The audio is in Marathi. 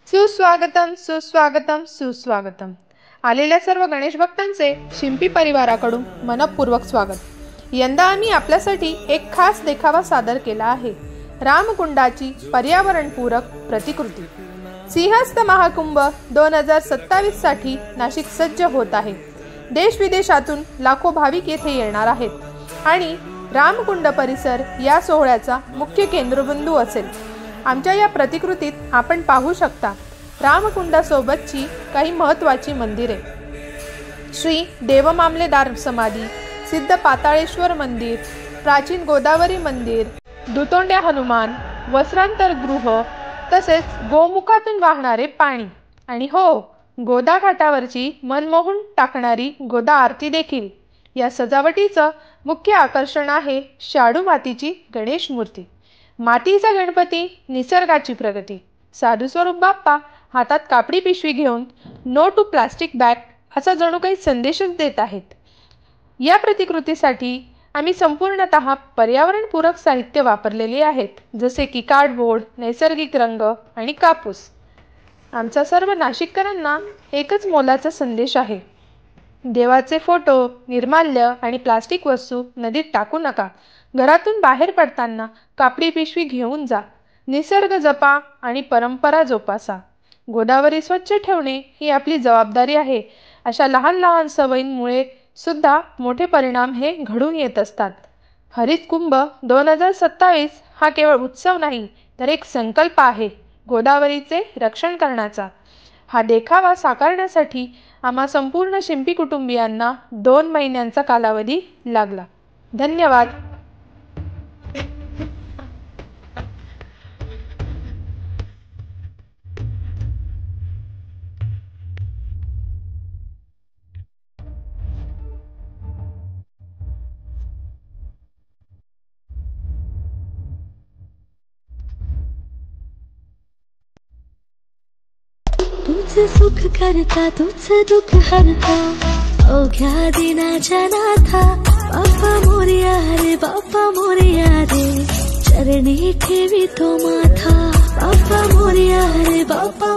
सुस्वागतम सुस्वागतम सुस्वागतम। आलेल्या सर्व गणेश भक्तांचे शिंपी परिवाराकडून मनपूर्वक स्वागत। यंदा आम्ही आपल्यासाठी एक खास देखावा सादर केला आहे। रामकुंडाची पर्यावरणपूरक प्रतिकृती। सिंहस्थ महाकुंभ 2027 साठी नाशिक सज्ज होत आहे। देश विदेशातून लाखो भाविक येथे येणार आहेत आणि रामकुंड परिसर या सोहळ्याचा मुख्य केंद्रबिंदू असेल। आमच्या या प्रतिकृतीत आपण पाहू शकता रामकुंडासोबतची काही महत्त्वाची मंदिरे। श्री देवमामलेदार समाधी, सिद्ध पाताळेश्वर मंदिर, प्राचीन गोदावरी मंदिर, दुतोंड्या हनुमान, वस्त्रांतर गृह, तसेच गोमुखातून वाहणारे पाणी आणि हो, गोदा घाटावरची मनमोहून टाकणारी गोदा आरती देखील। या सजावटीचं मुख्य आकर्षण आहे शाडू मातीची गणेश मूर्ती। मातीचा गणपती, निसर्गाची प्रगती। साधू स्वरूप बाप्पा हातात कापडी पिशवी घेऊन नो टू प्लास्टिक बॅग असा जणू काही संदेशच देत आहेत। या प्रतिकृतीसाठी आम्ही संपूर्णतः पर्यावरणपूरक साहित्य वापरलेले आहेत, जसे की कार्डबोर्ड, नैसर्गिक रंग आणि कापूस। आमचा सर्व नाशिककरांना एकच मोलाचा संदेश आहे। देवाचे फोटो, निर्माल्य आणि प्लास्टिक वस्तू नदीत टाकू नका। घरातून बाहेर पडताना कापडी पिशवी घेऊन जा। निसर्ग जपा आणि परंपरा जोपासा। गोदावरी स्वच्छ ठेवणे ही आपली जबाबदारी आहे। अशा लहान लहान सवयींमुळे सुद्धा मोठे परिणाम हे घडून येत असतात। हरित कुंभ 2027 हा केवळ उत्सव नाही, तर एक संकल्प आहे गोदावरीचे रक्षण करण्याचा। हा देखावा साकारण्यासाठी आम्हा संपूर्ण शिंपी कुटुंबियांना 2 महिन्यांचा कालावधी लागला। धन्यवाद। तुझ सुख करता तुझ दुःख हरता, अवघ्या दिनाच्या नाथा। बाप्पा मोरया रे, बाप्पा मोरया रे, चरणी ठेवी तो माथा। बाप्पा मोरया रे, बाप्पा